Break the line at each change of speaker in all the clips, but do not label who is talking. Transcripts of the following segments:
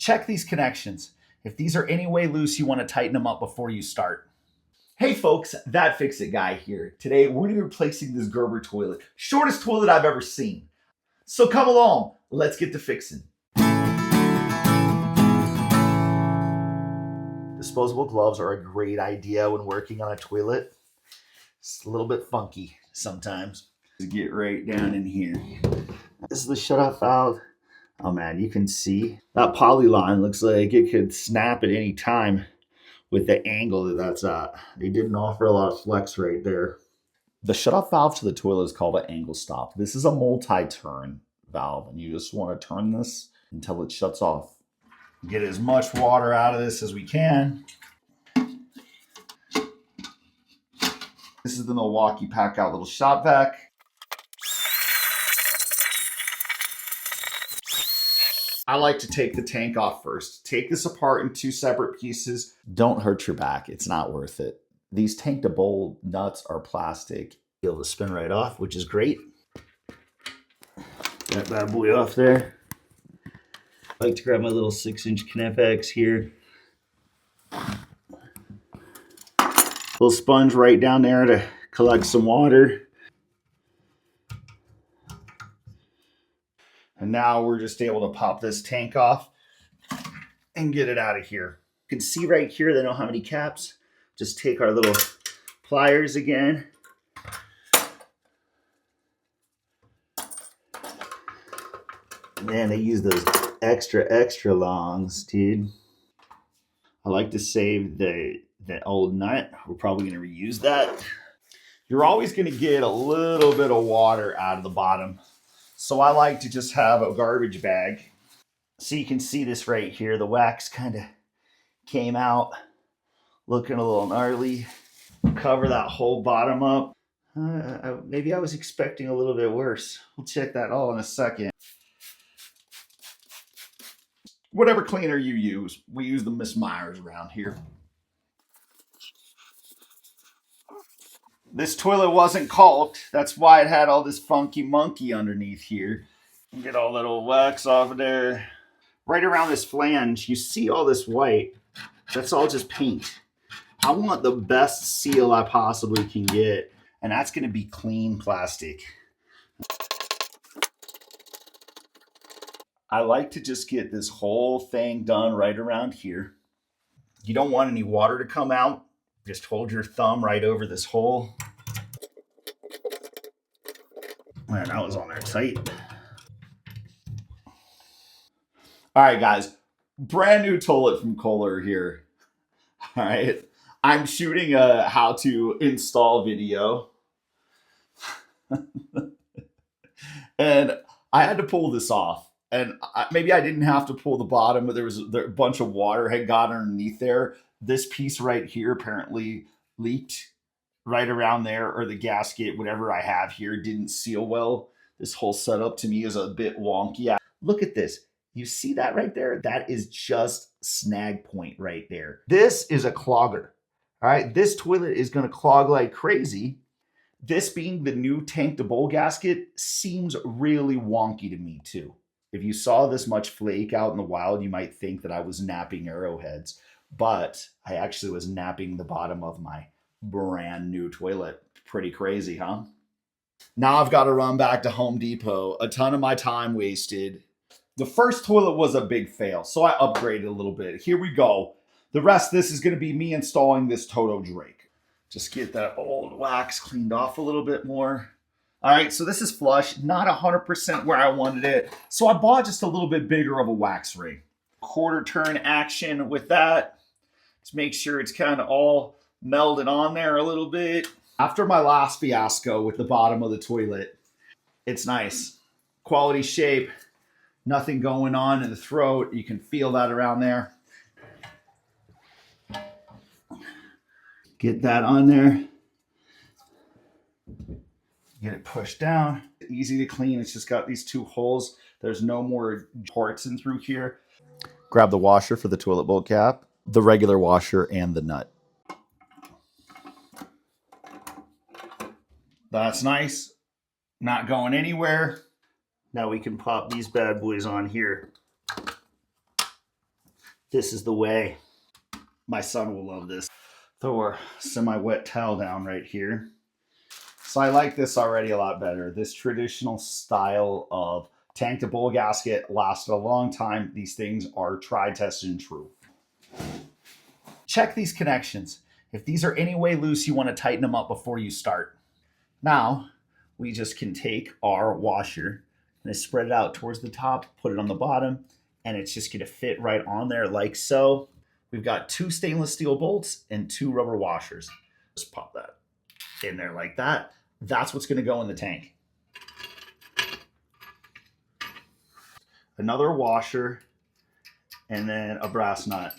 check these connections. If these are any way loose, you want to tighten them up before you start. Hey folks, That Fix It guy here. Today we're going to be replacing this Gerber toilet. Shortest toilet I've ever seen. So come along, let's get to fixing. Disposable gloves are a great idea when working on a toilet. It's a little bit funky sometimes. Get right down in here. This is the shutoff valve. Oh man, you can see that poly line looks like it could snap at any time with the angle that that's at. They didn't offer a lot of flex right there. The shutoff valve to the toilet is called an angle stop. This is a multi-turn valve, and you just want to turn this until it shuts off. Get as much water out of this as we can. This is the Milwaukee Pack Out little shop vac. I like to take the tank off first. Take this apart in two separate pieces. Don't hurt your back. It's not worth it. These tank to bowl nuts are plastic. Be able to spin right off, which is great. That bad boy off there. I like to grab my little 6-inch Knipex here. Little sponge right down there to collect some water. And now we're just able to pop this tank off and get it out of here. You can see right here, they don't have any caps. Just take our little pliers again. Man, they use those extra longs, dude. I like to save the old nut. We're probably gonna reuse that. You're always gonna get a little bit of water out of the bottom. So I like to just have a garbage bag. So you can see this right here. The wax kind of came out looking a little gnarly. Cover that whole bottom up. Maybe I was expecting a little bit worse. We'll check that all in a second. Whatever cleaner you use, we use the Miss Myers around here. This toilet wasn't caulked. That's why it had all this funky monkey underneath here. Get all that old wax off of there. Right around this flange, you see all this white. That's all just paint. I want the best seal I possibly can get, and that's gonna be clean plastic. I like to just get this whole thing done right around here. You don't want any water to come out. Just hold your thumb right over this hole. Man, that was on there tight. All right, guys. Brand new toilet from Kohler here. All right. I'm shooting a how to install video. And I had to pull this off. And maybe I didn't have to pull the bottom, but there was a bunch of water had got underneath there. This piece right here apparently leaked right around there, or the gasket, whatever I have here, didn't seal well. This whole setup to me is a bit wonky. Look at this. You see that right there? That is just snag point right there. This is a clogger. All right, this toilet is going to clog like crazy. This being the new tank to bowl gasket seems really wonky to me too. If you saw this much flake out in the wild, you might think that I was napping arrowheads, but I actually was napping the bottom of my brand new toilet. Pretty crazy, huh? Now I've got to run back to Home Depot. A ton of my time wasted. The first toilet was a big fail, so I upgraded a little bit. Here we go. The rest of this is going to be me installing this Toto Drake. Just get that old wax cleaned off a little bit more. All right, so this is flush, not 100% where I wanted it. So I bought just a little bit bigger of a wax ring. Quarter turn action with that. Just make sure it's kind of all melded on there a little bit. After my last fiasco with the bottom of the toilet, it's nice. Quality shape, nothing going on in the throat. You can feel that around there. Get that on there. Get it pushed down. Easy to clean. It's just got these two holes. There's no more ports in through here. Grab the washer for the toilet bowl cap, the regular washer, and the nut. That's nice. Not going anywhere. Now we can pop these bad boys on here. This is the way. My son will love this. Throw our semi-wet towel down right here. So I like this already a lot better. This traditional style of tank to bowl gasket lasted a long time. These things are tried, tested, and true. Check these connections. If these are any way loose, you want to tighten them up before you start. Now, we just can take our washer and spread it out towards the top, put it on the bottom, and it's just going to fit right on there like so. We've got 2 stainless steel bolts and 2 rubber washers. Just pop that in there like that. That's what's going to go in the tank. Another washer and then a brass nut.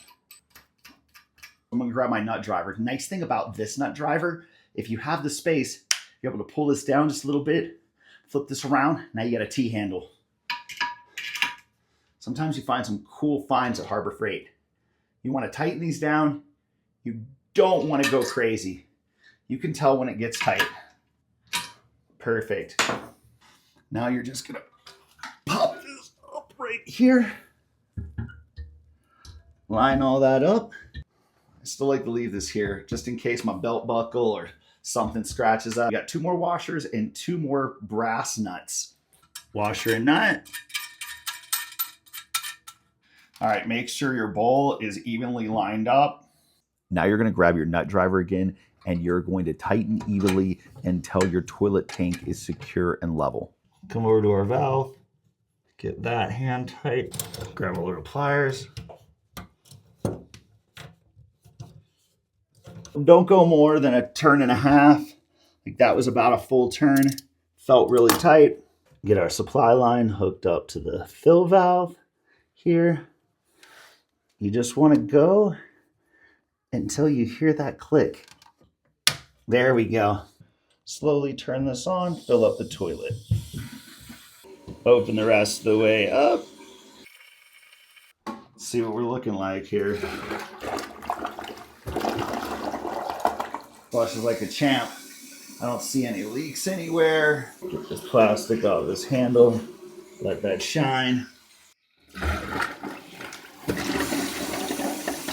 I'm going to grab my nut driver. Nice thing about this nut driver, if you have the space, you're able to pull this down just a little bit, flip this around. Now you got a T-handle. Sometimes you find some cool finds at Harbor Freight. You want to tighten these down. You don't want to go crazy. You can tell when it gets tight. Perfect. Now you're just going to pop this up right here. Line all that up. I still like to leave this here just in case my belt buckle or something scratches up. We got 2 more washers and 2 more brass nuts. Washer and nut. All right, make sure your bowl is evenly lined up. Now you're going to grab your nut driver again and you're going to tighten evenly until your toilet tank is secure and level. Come over to our valve, get that hand tight, grab a little pliers. Don't go more than a turn and a half. Like that was about a full turn. Felt really tight. Get our supply line hooked up to the fill valve here. You just want to go until you hear that click. There we go. Slowly turn this on, fill up the toilet. Open the rest of the way up. Let's see what we're looking like here. Flushes like a champ. I don't see any leaks anywhere. Get this plastic off this handle. Let that shine.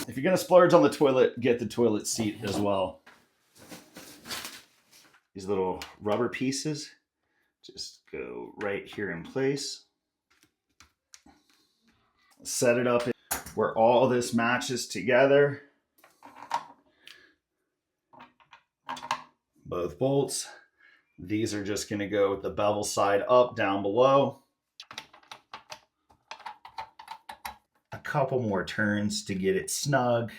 If you're gonna splurge on the toilet, get the toilet seat as well. These little rubber pieces just go right here in place. Set it up where all this matches together. Both bolts. These are just going to go with the bevel side up, down below. A couple more turns to get it snug.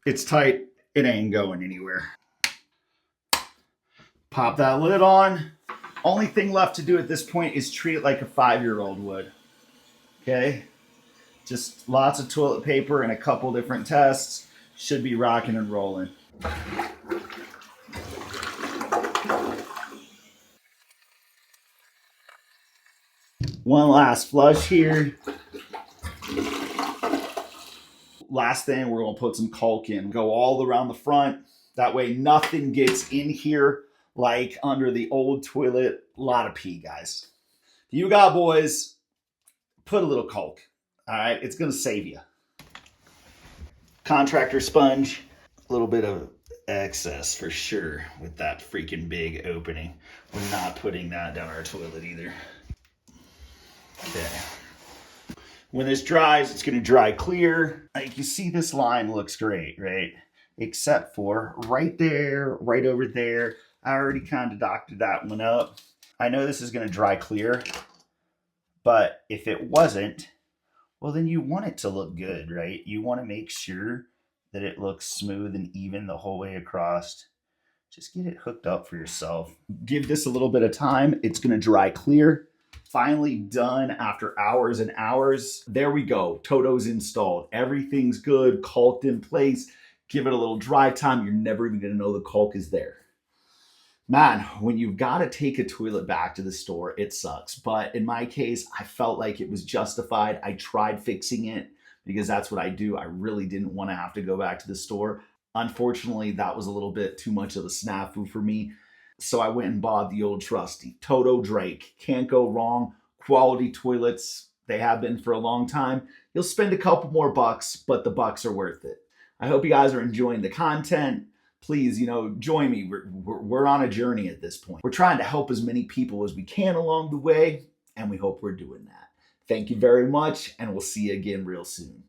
It's tight. It ain't going anywhere. Pop that lid on. Only thing left to do at this point is treat it like a 5-year-old would. Okay? Just lots of toilet paper and a couple different tests. Should be rocking and rolling. One last flush here. Last thing, we're going to put some caulk in. Go all around the front. That way nothing gets in here like under the old toilet. A lot of pee, guys. You got boys, put a little caulk. All right, it's going to save you. Contractor sponge. A little bit of excess for sure with that freaking big opening. We're not putting that down our toilet either. Okay. When this dries, it's going to dry clear. Like you see, this line looks great, right? Except for right there, right over there. I already kind of doctored that one up. I know this is going to dry clear, but if it wasn't, well, then you want it to look good, right? You want to make sure that it looks smooth and even the whole way across. Just get it hooked up for yourself. Give this a little bit of time. It's going to dry clear. Finally done after hours and hours. There we go. Toto's installed. Everything's good, caulked in place. Give it a little dry time. You're never even going to know the caulk is there. Man, when you've got to take a toilet back to the store, it sucks. But in my case, I felt like it was justified. I tried fixing it because that's what I do. I really didn't want to have to go back to the store. Unfortunately, that was a little bit too much of a snafu for me. So I went and bought the old trusty Toto Drake. Can't go wrong. Quality toilets. They have been for a long time. You'll spend a couple more bucks, but the bucks are worth it. I hope you guys are enjoying the content. Please, join me. We're on a journey at this point. We're trying to help as many people as we can along the way, and we hope we're doing that. Thank you very much, and we'll see you again real soon.